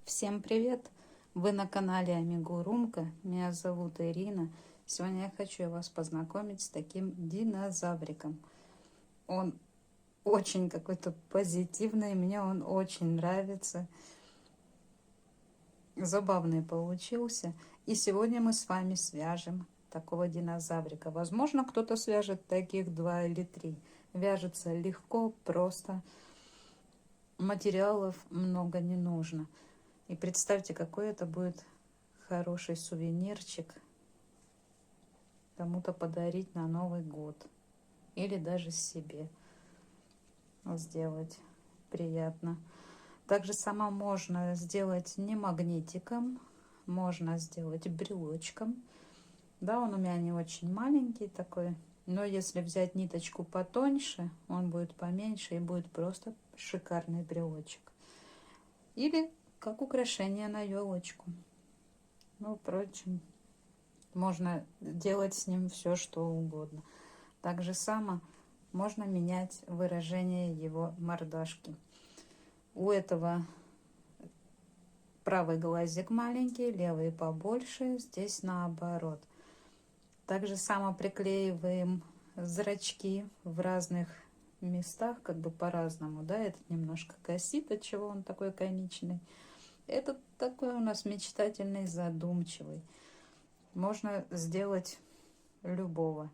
Всем привет! Вы на канале Амигурумка. Меня зовут Ирина. Сегодня я хочу вас познакомить с таким динозавриком. Он очень какой-то позитивный, мне он очень нравится. Забавный получился. И сегодня мы с вами свяжем такого динозаврика. Возможно, кто-то свяжет таких 2 или 3. Вяжется легко, просто. Материалов много не нужно. И представьте, какой это будет хороший сувенирчик кому-то подарить на Новый год. Или даже себе сделать приятно. Также сама можно сделать не магнитиком, можно сделать брелочком. Да, он у меня не очень маленький такой, но если взять ниточку потоньше, он будет поменьше и будет просто шикарный брелочек. Или как украшение на елочку. Ну, впрочем, можно делать с ним все, что угодно. Так же само можно менять выражение его мордашки. У этого правый глазик маленький, левый побольше, здесь наоборот. Так же само приклеиваем зрачки в разных местах, как бы по-разному, да, этот немножко косит, от чего он такой комичный. Этот такой у нас мечтательный, задумчивый. Можно сделать любого.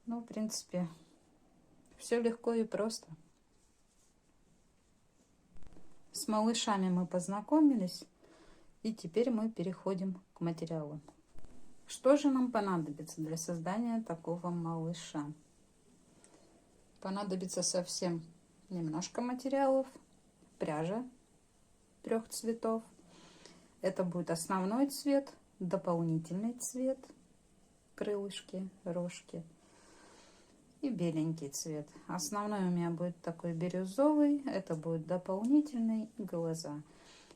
Ну, в принципе, все легко и просто. С малышами мы познакомились, и теперь мы переходим к материалу. Что же нам понадобится для создания такого малыша? Понадобится совсем немножко материалов, пряжа 3 цветов. Это будет основной цвет, дополнительный цвет, крылышки, рожки и беленький цвет. Основной у меня будет такой бирюзовый, это будет дополнительный, глаза.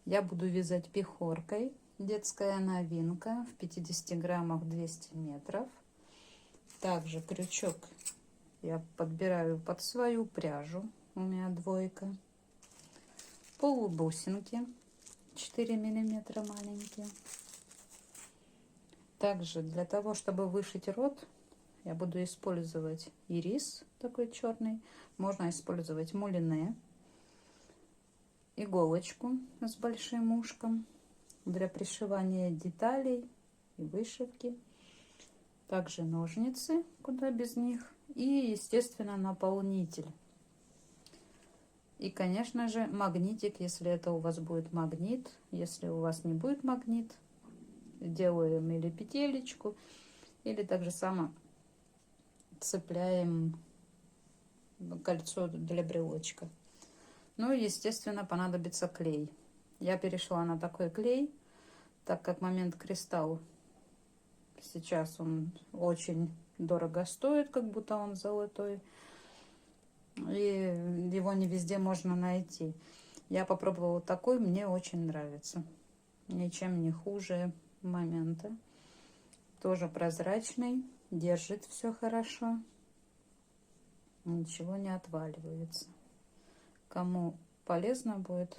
Я буду вязать пехоркой, детская новинка, в 50 граммах 200 метров. Также крючок я подбираю под свою пряжу, у меня 2. Полубусинки 4 миллиметра маленькие. Также для того, чтобы вышить рот, я буду использовать ирис такой черный. Можно использовать мулине, иголочку с большим ушком для пришивания деталей и вышивки. Также ножницы, куда без них. И, естественно, наполнитель. И, конечно же, магнитик, если это у вас будет магнит. Если у вас не будет магнит, делаем или петелечку, или так же само цепляем кольцо для брелочка. Ну и, естественно, понадобится клей. Я перешла на такой клей, так как Момент Кристалл сейчас он очень дорого стоит, как будто он золотой. И его не везде можно найти. Я попробовала такой, мне очень нравится. Ничем не хуже Момента. Тоже прозрачный, держит все хорошо. Ничего не отваливается. Кому полезно будет,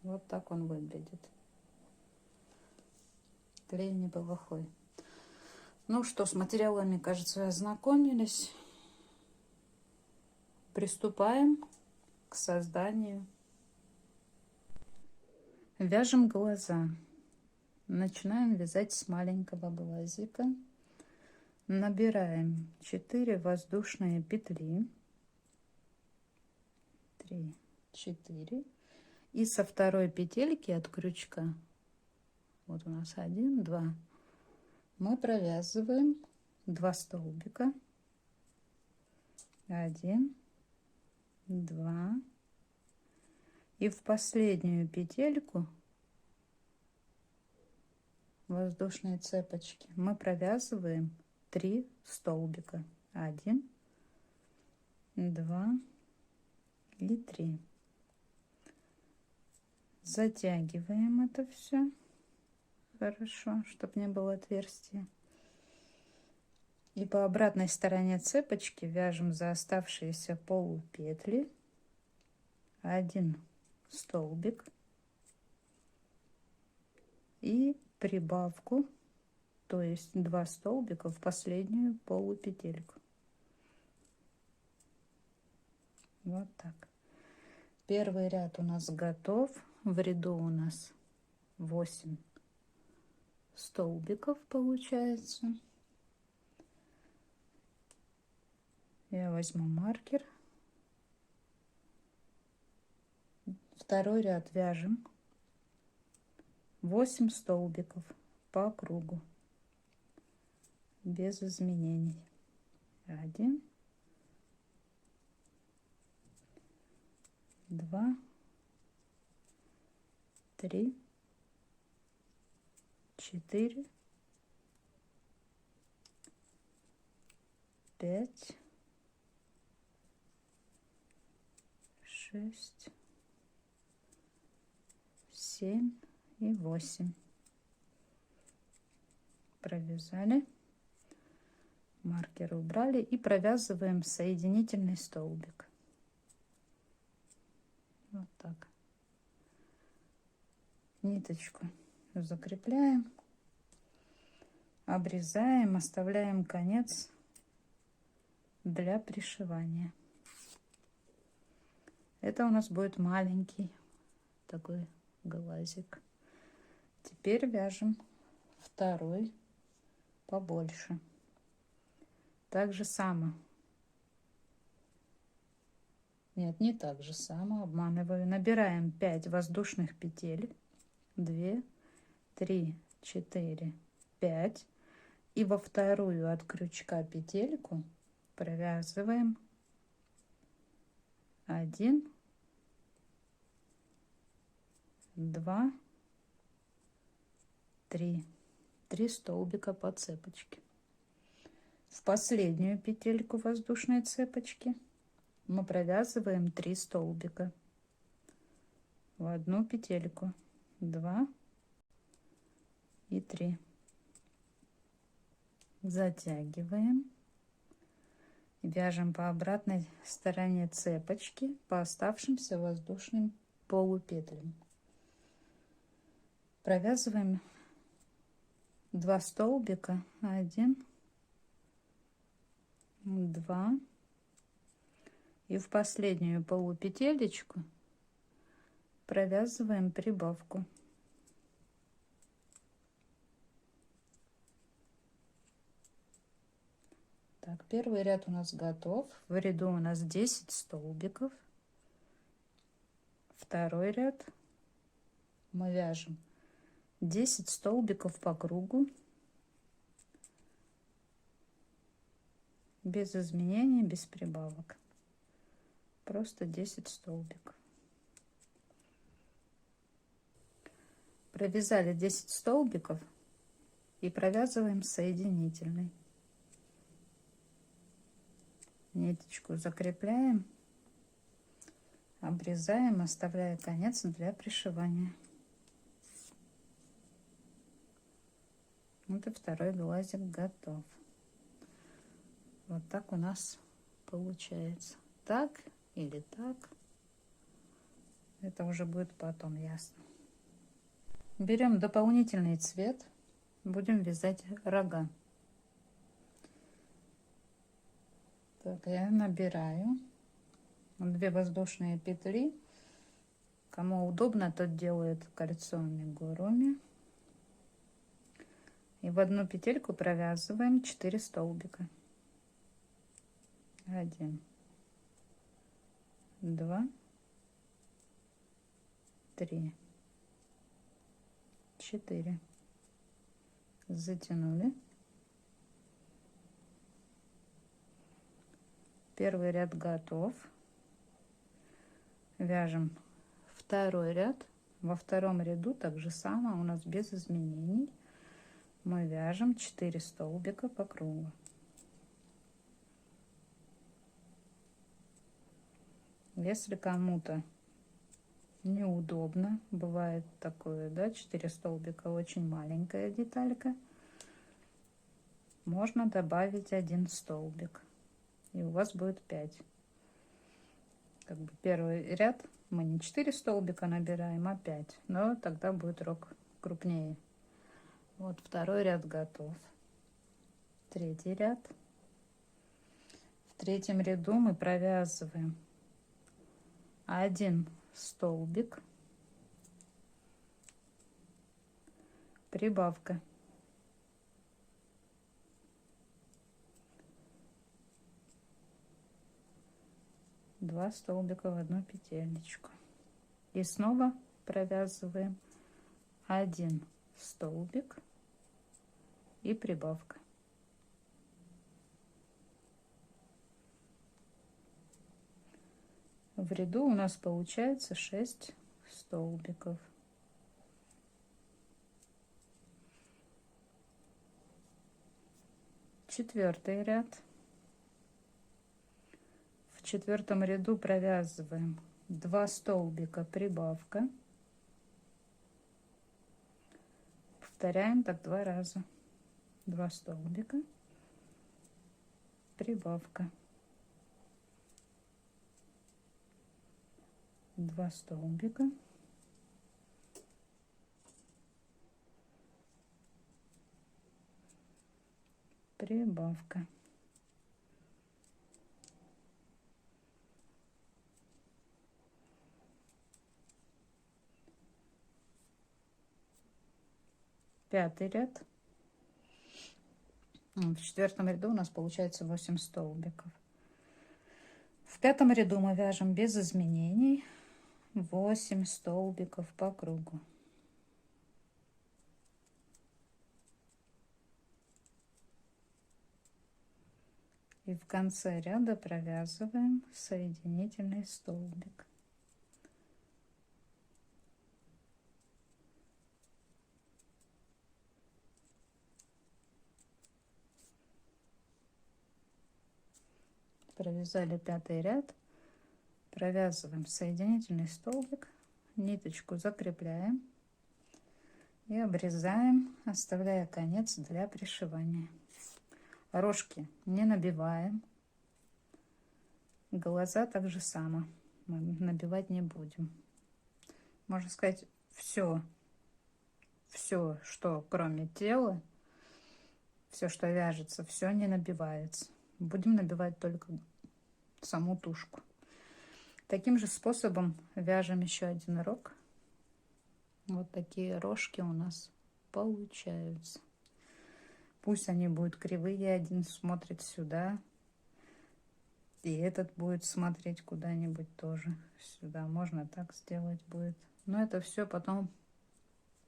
вот так он выглядит. Клей неплохой. Ну что, с материалами, кажется, ознакомились. Приступаем к созданию. Вяжем глаза. Начинаем вязать с маленького глазика. Набираем 4 воздушные петли. 3, 4. И со второй петельки от крючка, вот у нас 1, 2, мы провязываем 2 столбика. 1, 2. И в последнюю петельку воздушной цепочки мы провязываем 3 столбика. 1, 2 и 3. Затягиваем это все хорошо, чтобы не было отверстия. И по обратной стороне цепочки вяжем за оставшиеся полупетли 1 столбик, и прибавку, то есть 2 столбика в последнюю полупетельку. Вот так. Первый ряд у нас готов. В ряду у нас 8 столбиков получается. Я возьму маркер. Второй ряд вяжем 8 столбиков по кругу без изменений. 1, 2, 3, 4, 5, 6, 7 и 8. Провязали, маркер убрали и провязываем соединительный столбик. Вот так. Ниточку закрепляем, обрезаем, оставляем конец для пришивания. Это у нас будет маленький такой глазик. Теперь вяжем второй побольше. Так же само. Нет, не так же само, обманываю. Набираем 5 воздушных петель. 2, 3, 4, 5. И во вторую от крючка петельку провязываем 1, 2, 3. 3 столбика по цепочке. В последнюю петельку воздушной цепочки мы провязываем 3 столбика в одну петельку. 2 и 3. Затягиваем. Вяжем по обратной стороне цепочки по оставшимся воздушным полупетлям. Провязываем 2 столбика. 1, 2. И в последнюю полупетелечку провязываем прибавку. Так, первый ряд у нас готов. В ряду у нас 10 столбиков. Второй ряд мы вяжем 10 столбиков по кругу без изменений, без прибавок. Просто 10 столбиков. Провязали 10 столбиков и провязываем соединительный. Ниточку закрепляем, обрезаем, оставляя конец для пришивания. Вот и второй глазик готов. Вот так у нас получается. Так или так. Это уже будет потом ясно. Берем дополнительный цвет. Будем вязать рога. Так, я набираю 2 воздушные петли. Кому удобно, тот делает кольцо амигуруми. И в одну петельку провязываем 4 столбика. 1, 2, 3, 4. Затянули. Первый ряд готов. Вяжем второй ряд. Во втором ряду так же само, у нас без изменений. Мы вяжем 4 столбика по кругу. Если кому-то неудобно, бывает такое, да, 4 столбика, очень маленькая деталька, можно добавить 1 столбик, и у вас будет 5. Как бы первый ряд мы не 4 столбика набираем, а 5, но тогда будет рог крупнее. Вот второй ряд готов. Третий ряд. В третьем ряду мы провязываем 1 столбик, прибавка, 2 столбика в одну петелечку, и снова провязываем 1 столбик и прибавка. В ряду у нас получается 6 столбиков. Четвертый ряд. В четвертом ряду провязываем 2 столбика, прибавка. Повторяем так 2 раза. 2 столбика, прибавка. 2 столбика, прибавка. Пятый ряд. В четвертом ряду у нас получается 8 столбиков. В пятом ряду мы вяжем без изменений 8 столбиков по кругу. И в конце ряда провязываем соединительный столбик. Провязали пятый ряд, провязываем соединительный столбик, ниточку закрепляем и обрезаем, оставляя конец для пришивания. Рожки не набиваем, глаза так же само мы набивать не будем. Можно сказать, все, что кроме тела, все, что вяжется, все не набивается. Будем набивать только саму тушку. Таким же способом вяжем еще один рог. Вот такие рожки у нас получаются. Пусть они будут кривые, один смотрит сюда, и этот будет смотреть куда-нибудь тоже сюда. Можно так сделать будет. Но это все потом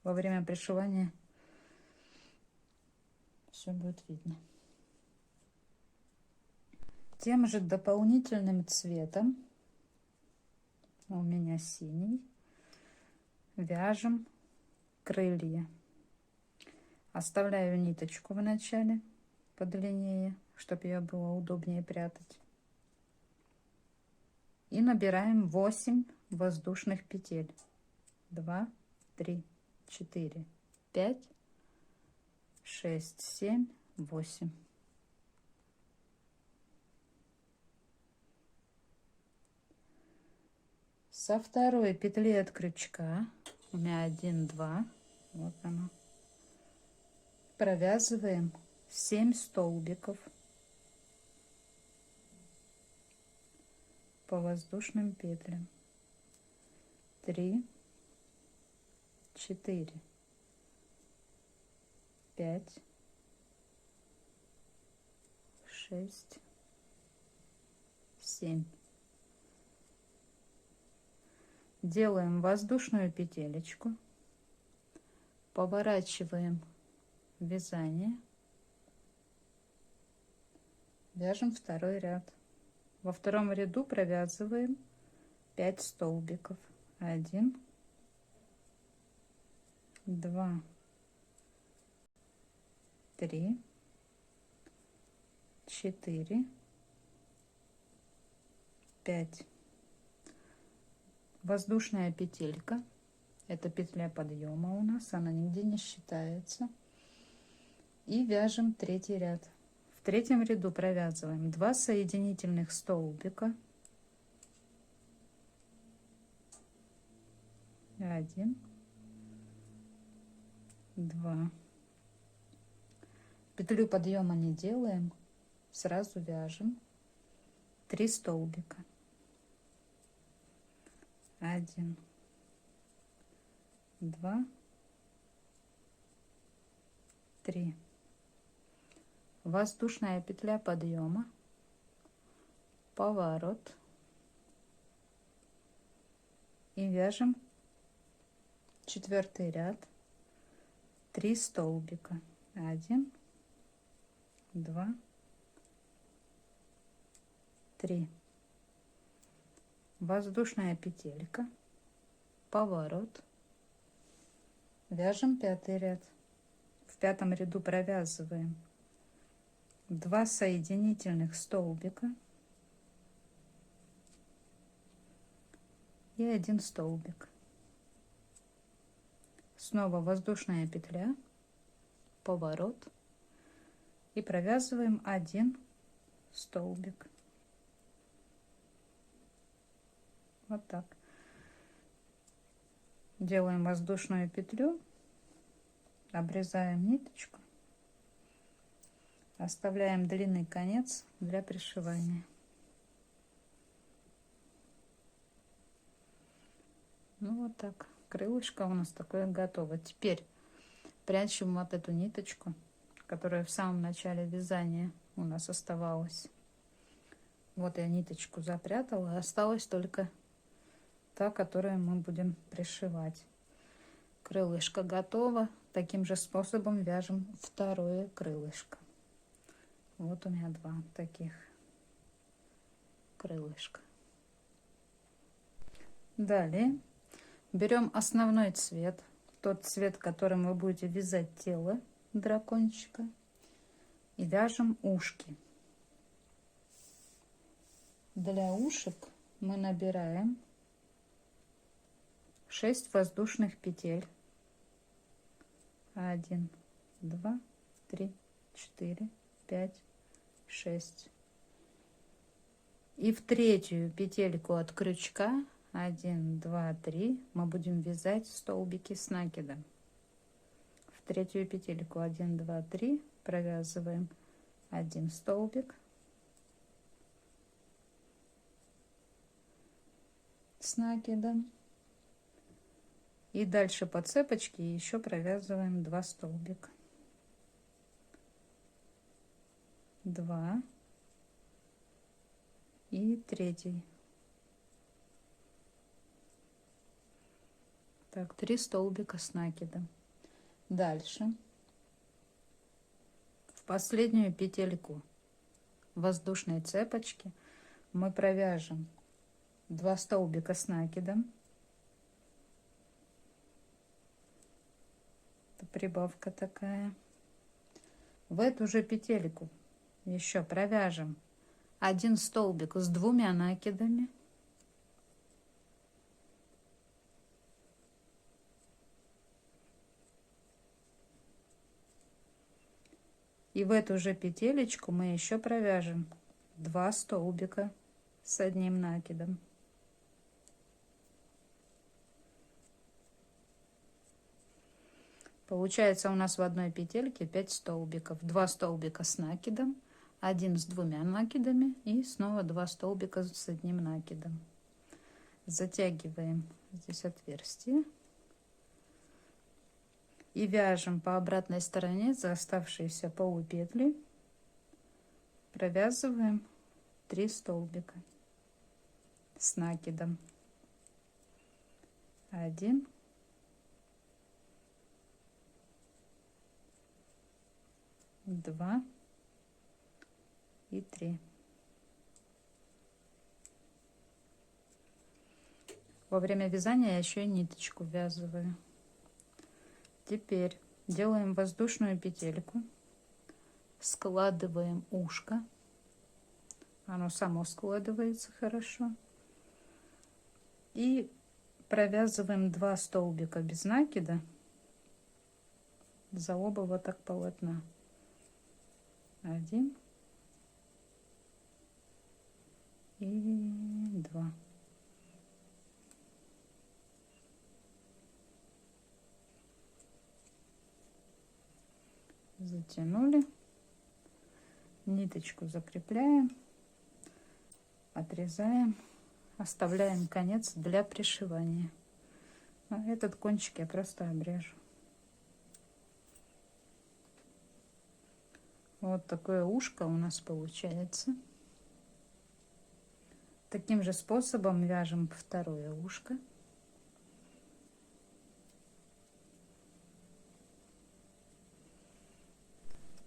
во время пришивания все будет видно. Тем же дополнительным цветом, у меня синий, вяжем крылья. Оставляю ниточку в начале подлиннее, чтобы ее было удобнее прятать. И набираем 8 воздушных петель. 2, 3, 4, 5, 6, 7, 8. Со второй петли от крючка, у меня 1, 2, вот оно, провязываем 7 столбиков по воздушным петлям. 3, 4, 5, 6, 7. Делаем воздушную петелечку, поворачиваем вязание, вяжем второй ряд. Во втором ряду провязываем 5 столбиков. 1, 2, 3, 4, 5. Воздушная петелька, это петля подъема у нас, она нигде не считается. И вяжем третий ряд. В третьем ряду провязываем 2 соединительных столбика, 1, 2, Петлю подъема не делаем, сразу вяжем 3 столбика. 1, 2, 3. Воздушная петля подъема, поворот и вяжем 4-й ряд 3 столбика. 1, 2, 3. Воздушная петелька, поворот, вяжем 5-й ряд. В 5-м ряду провязываем 2 соединительных столбика и 1 столбик. Снова воздушная петля, поворот и провязываем 1 столбик. Вот так. Делаем воздушную петлю, обрезаем ниточку, оставляем длинный конец для пришивания. Ну вот так. Крылышко у нас такое готово. Теперь прячем вот эту ниточку, которая в самом начале вязания у нас оставалась. Вот я ниточку запрятала, осталась только та, которую мы будем пришивать. Крылышко готово. Таким же способом вяжем 2-е крылышко. Вот у меня 2 таких крылышка. Далее берем основной цвет, тот цвет, которым вы будете вязать тело дракончика, и вяжем ушки. Для ушек мы набираем 6 воздушных петель. 1, 2, 3, 4, 5, 6. И в 3-ю петельку от крючка 1, 2, 3 мы будем вязать столбики с накидом. В 3-ю петельку 1, 2, 3 провязываем 1 столбик с накидом. И дальше по цепочке еще провязываем 2 столбика. 2 и 3. Так, 3 столбика с накидом. Дальше в последнюю петельку воздушной цепочки мы провяжем 2 столбика с накидом. Это прибавка такая. В эту же петельку еще провяжем 1 столбик с 2 накидами. И в эту же петелечку мы еще провяжем 2 столбика с 1 накидом. Получается у нас в одной петельке 5 столбиков. 2 столбика с накидом, 1 с 2 накидами и снова 2 столбика с 1 накидом. Затягиваем здесь отверстие. И вяжем по обратной стороне за оставшиеся полупетли, провязываем 3 столбика с накидом. 1, 2 и 3. Во время вязания я еще и ниточку ввязываю. Теперь делаем воздушную петельку, складываем ушко, оно само складывается хорошо, и провязываем 2 столбика без накида за оба вот так полотна. 1 и 2. Затянули Ниточку закрепляем, отрезаем, оставляем конец для пришивания. А этот кончик я просто обрежу. Вот такое ушко у нас получается. Таким же способом вяжем второе ушко.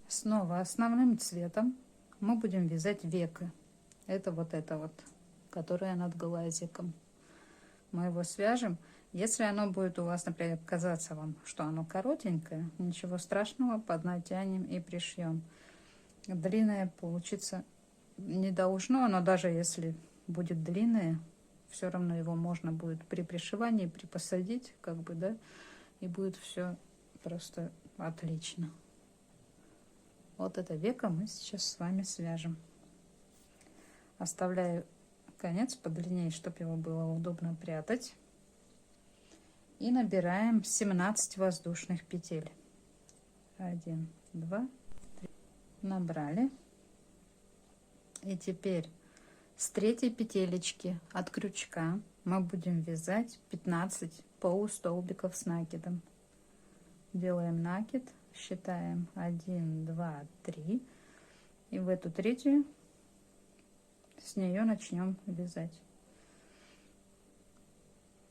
Снова основным цветом мы будем вязать веко. Это вот, которое над глазиком. Мы его свяжем. Если оно будет у вас, например, казаться вам, что оно коротенькое, ничего страшного, поднатянем и пришьем. Длинное получиться не должно, но даже если будет длинное, все равно его можно будет при пришивании припосадить, как бы, да, и будет все просто отлично. Вот это веко мы сейчас с вами свяжем. Оставляю конец подлиннее, чтобы его было удобно прятать. И набираем 17 воздушных петель. 1, 2, 3. Набрали. И теперь с третьей петелечки от крючка мы будем вязать 15 полустолбиков с накидом. Делаем накид, считаем 1, 2, 3. И в эту третью с нее начнем вязать.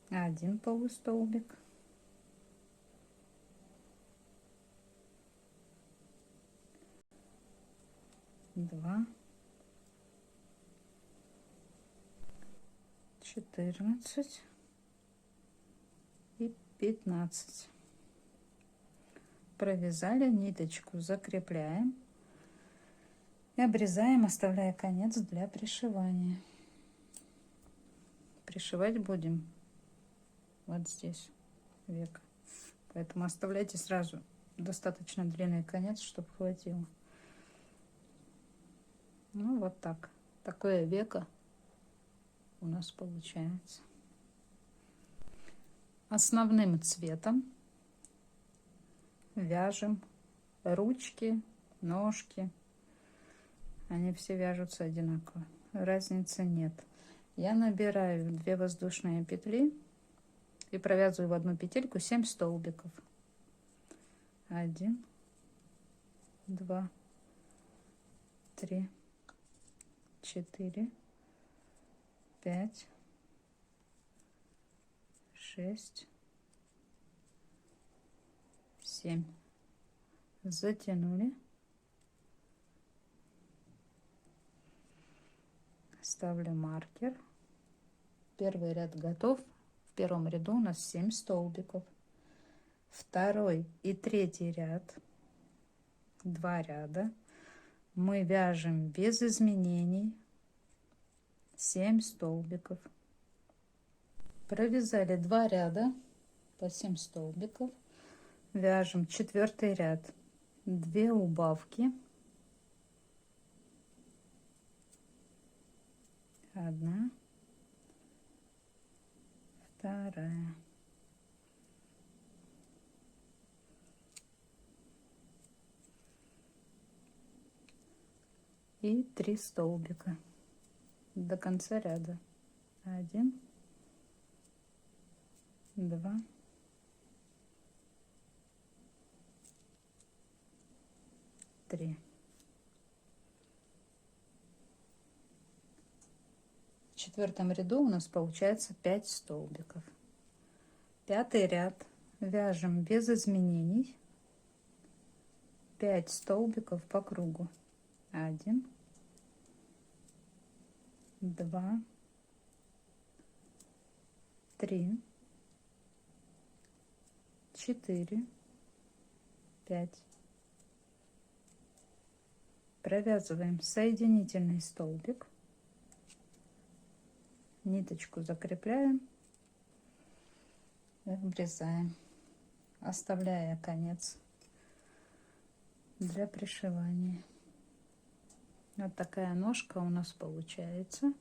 1 полустолбик, 2, 14 и 15. Провязали, ниточку закрепляем и обрезаем, оставляя конец для пришивания. Пришивать будем вот здесь век, поэтому оставляйте сразу достаточно длинный конец, чтобы хватило. Ну вот так, такое веко у нас получается. Основным цветом вяжем ручки, ножки. Они все вяжутся одинаково, разницы нет. Я набираю 2 воздушные петли и провязываю в одну петельку 7 столбиков. 1, 2, 3, 4, 5, 6, 7. Затянули. Ставлю маркер. Первый ряд готов. В первом ряду у нас 7 столбиков. Второй и третий ряд, 2 ряда, мы вяжем без изменений 7 столбиков. Провязали 2 ряда по 7 столбиков. Вяжем 4 ряд, 2 убавки, 1, 2, и 3 столбика до конца ряда. 1, 2, 3. В четвертом ряду у нас получается 5 столбиков. Пятый ряд вяжем без изменений 5 столбиков по кругу. 1, 2, 3, 4, 5. Провязываем соединительный столбик, ниточку закрепляем и обрезаем, оставляя конец для пришивания. Вот такая ножка у нас получается,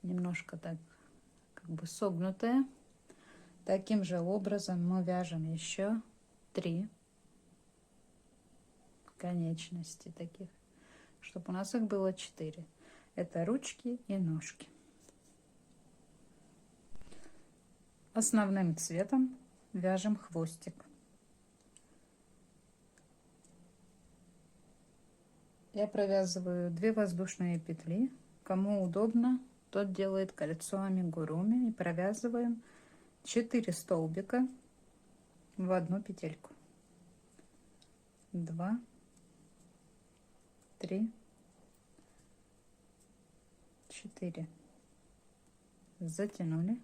немножко так как бы согнутая. Таким же образом мы вяжем еще 3 конечности таких. чтобы у нас их было 4. Это ручки и ножки. Основным цветом вяжем хвостик. Я провязываю 2 воздушные петли. Кому удобно, тот делает кольцо амигуруми, и провязываем 4 столбика в одну петельку. 2, 3, 4. Затянули.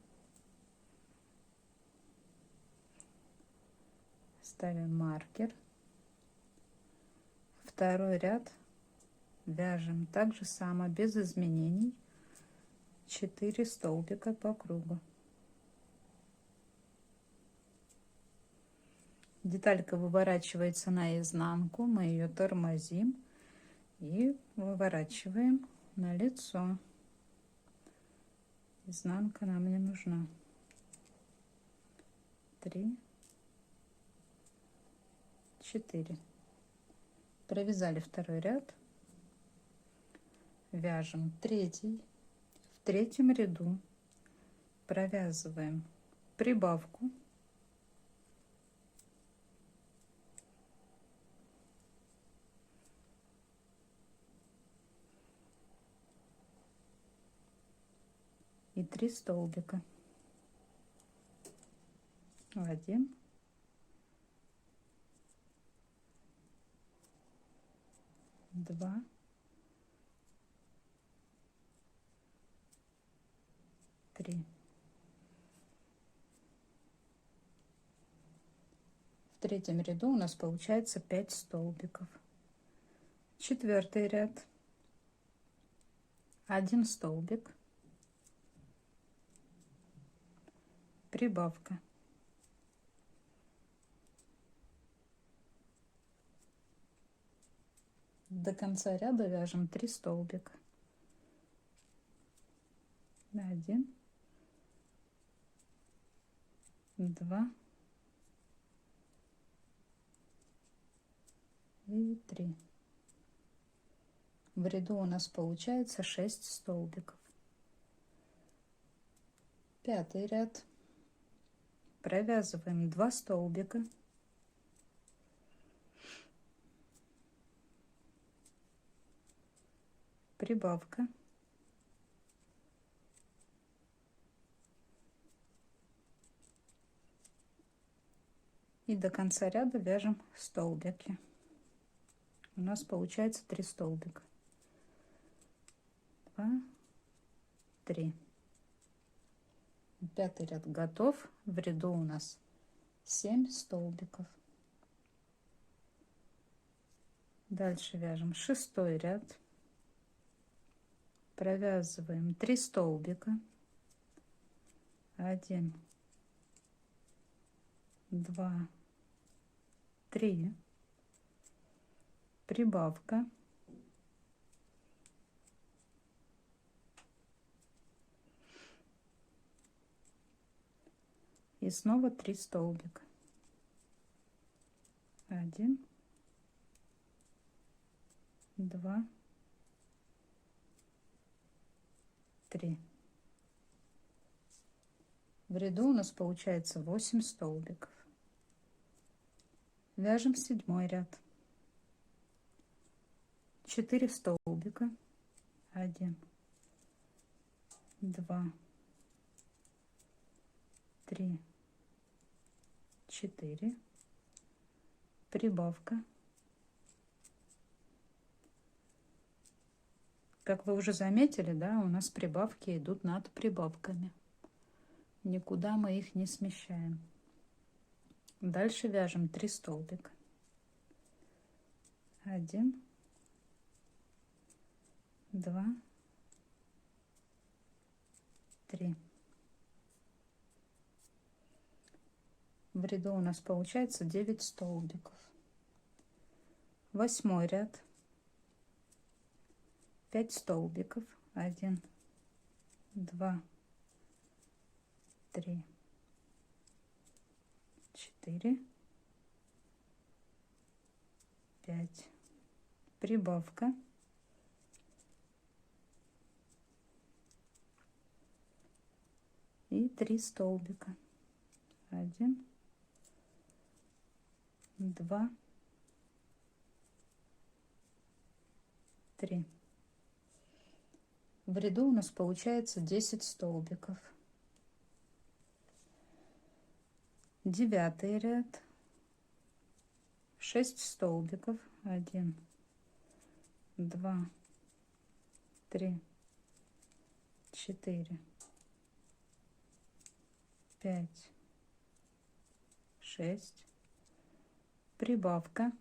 Ставим маркер. Второй ряд вяжем так же само, без изменений, 4 столбика по кругу. Деталька выворачивается наизнанку, мы ее тормозим и выворачиваем на лицо. Изнанка нам не нужна. 3, 4. Провязали второй ряд. Вяжем третий. В третьем ряду провязываем прибавку. И 3 столбика. 1, 2, 3. В третьем ряду у нас получается 5 столбиков. Четвертый ряд. 1 столбик. Прибавка. До конца ряда вяжем 3 столбика. 1, 2 и 3. В ряду у нас получается 6 столбиков. Пятый ряд. Провязываем 2 столбика. Прибавка. И до конца ряда вяжем столбики. У нас получается 3 столбика. 2, 3. Пятый ряд готов. В ряду у нас 7 столбиков. Дальше вяжем 6-й ряд. Провязываем 3 столбика. 1, 2, 3. Прибавка. И снова 3 столбика. 1, 2, 3. В ряду у нас получается 8 столбиков. Вяжем 7-й ряд. 4 столбика. 1, 2, 3, 4. Прибавка. Как вы уже заметили, да, у нас прибавки идут над прибавками. Никуда мы их не смещаем. Дальше вяжем 3 столбика. 1, 2, 3. В ряду у нас получается 9 столбиков. 8-й ряд. 5 столбиков. 1, 2, 3, 4, 5. Прибавка. и 3 столбика. 1, 2, 3. В ряду у нас получается 10 столбиков. 9 ряд, 6 столбиков. 1, 2, 3, 4, 5, 6. Прибавка.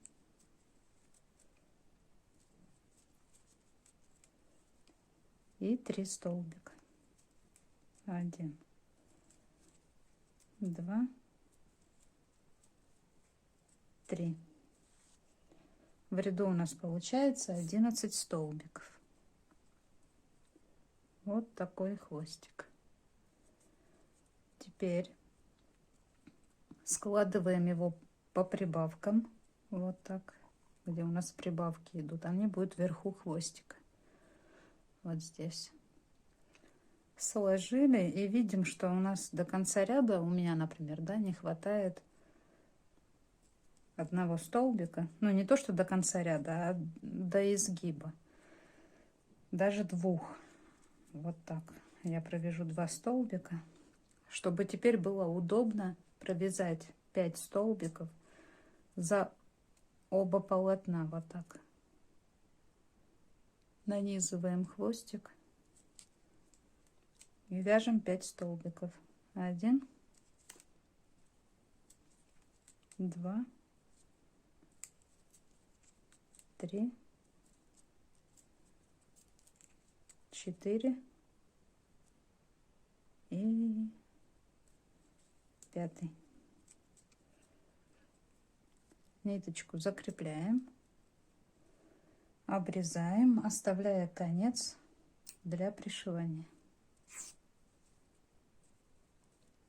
И 3 столбика. 1, 2, 3. В ряду у нас получается 11 столбиков. Вот такой хвостик. Теперь складываем его по прибавкам. Вот так, где у нас прибавки идут. Они будут вверху хвостика. Вот здесь. Сложили и видим, что у нас до конца ряда, у меня, например, да, не хватает одного столбика. Ну, не то, что до конца ряда, а до изгиба. Даже 2. Вот так. Я провяжу 2 столбика, чтобы теперь было удобно провязать 5 столбиков за оба полотна. Вот так. Нанизываем хвостик и вяжем 5 столбиков. 1, 2, 3, 4 и 5. Ниточку закрепляем, обрезаем, оставляя конец для пришивания.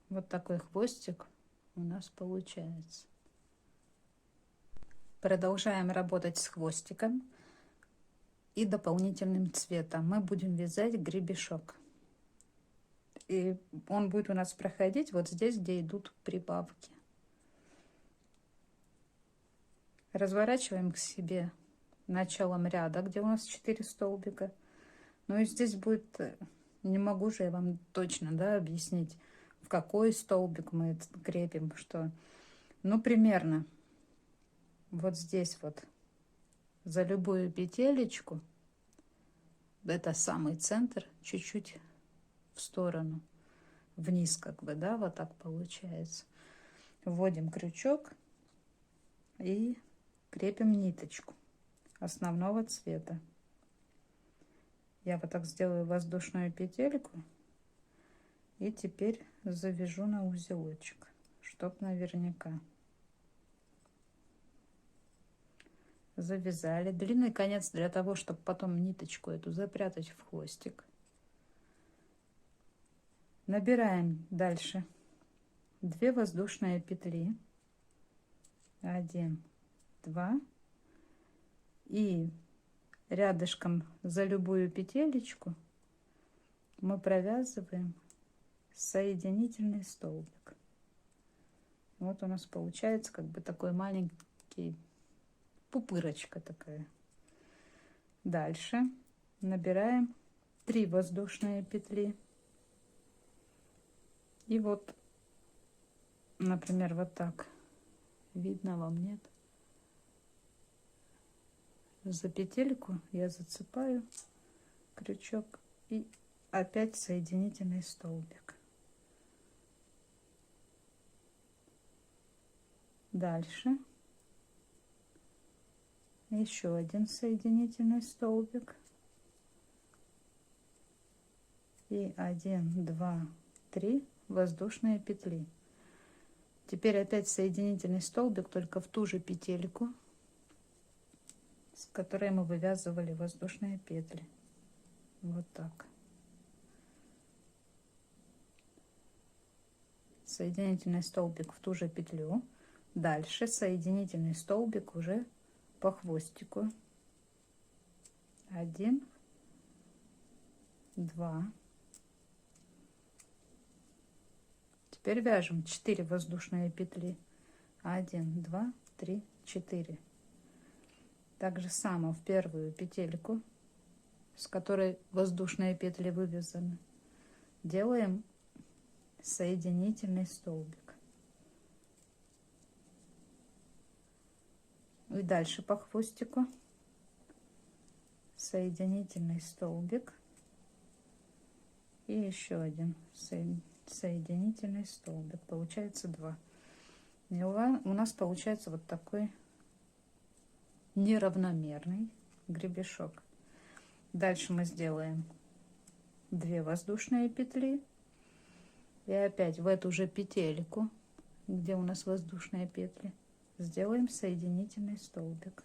Вот такой хвостик у нас получается. Продолжаем работать с хвостиком и дополнительным цветом. Мы будем вязать гребешок. И он будет у нас проходить вот здесь, где идут прибавки. Разворачиваем к себе началом ряда, где у нас 4 столбика. Ну и здесь будет, не могу же я вам точно, да, объяснить, в какой столбик мы это крепим, что, ну, примерно вот здесь вот за любую петелечку, это самый центр, чуть-чуть в сторону, вниз как бы, да, вот так получается. Вводим крючок и крепим ниточку основного цвета. Я вот так сделаю воздушную петельку и теперь завяжу на узелочек, чтоб наверняка. Завязали. Длинный конец для того, чтобы потом ниточку эту запрятать в хвостик. Набираем дальше 2 воздушные петли. 1, 2. И рядышком за любую петелечку мы провязываем соединительный столбик. Вот у нас получается как бы такой маленький пупырочка такая. Дальше набираем 3 воздушные петли. И вот, например, вот так. Видно вам, нет? За петельку я зацепаю крючок и опять соединительный столбик. Дальше еще один соединительный столбик. И 1, 2, 3 воздушные петли. Теперь опять соединительный столбик, только в ту же петельку, с которой мы вывязывали воздушные петли. Вот так. Соединительный столбик в ту же петлю. Дальше соединительный столбик уже по хвостику. 1, 2, Теперь вяжем 4 воздушные петли. 1, 2, 3, 4. Так же само в первую петельку, с которой воздушные петли вывязаны, делаем соединительный столбик. И дальше по хвостику соединительный столбик и еще один соединительный столбик. Получается 2. И у нас получается вот такой неравномерный гребешок. Дальше мы сделаем 2 воздушные петли и опять в эту же петельку, где у нас воздушные петли, сделаем соединительный столбик.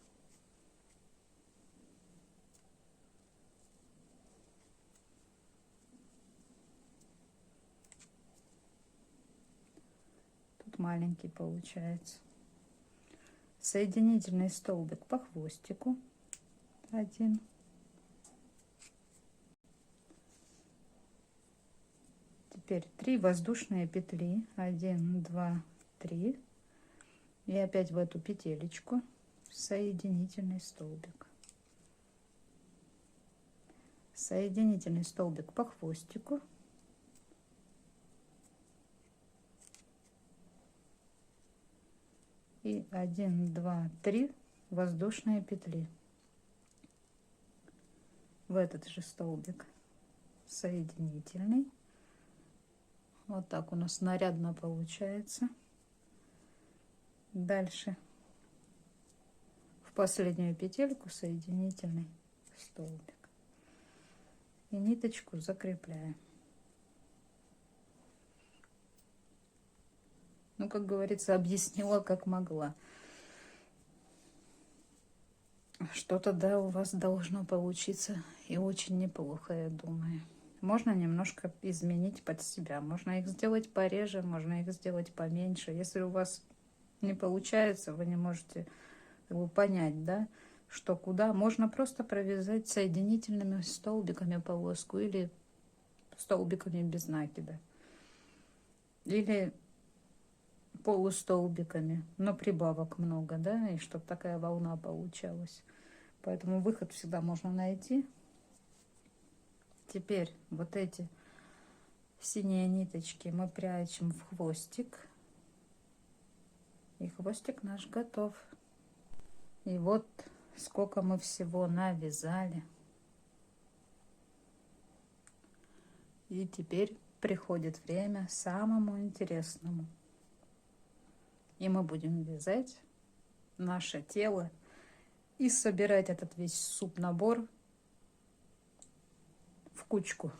Тут маленький получается. Соединительный столбик по хвостику 1. Теперь 3 воздушные петли 1, 2, 3 и опять в эту петелечку соединительный столбик. Соединительный столбик по хвостику и 1, 2, 3 воздушные петли в этот же столбик соединительный. Вот так у нас нарядно получается. Дальше в последнюю петельку соединительный столбик и ниточку закрепляем. Ну, как говорится, объяснила как могла. Что-то, да, у вас должно получиться и очень неплохо, я думаю. Можно немножко изменить под себя. Можно их сделать пореже, можно их сделать поменьше. Если у вас не получается, вы не можете понять, да, что куда. Можно просто провязать соединительными столбиками полоску или столбиками без накида. Или полустолбиками, но прибавок много, да, и чтобы такая волна получалась. Поэтому выход всегда можно найти. Теперь вот эти синие ниточки мы прячем в хвостик. И хвостик наш готов. И вот сколько мы всего навязали. И теперь приходит время самому интересному. И мы будем вязать наше тело и собирать этот весь суп-набор в кучку.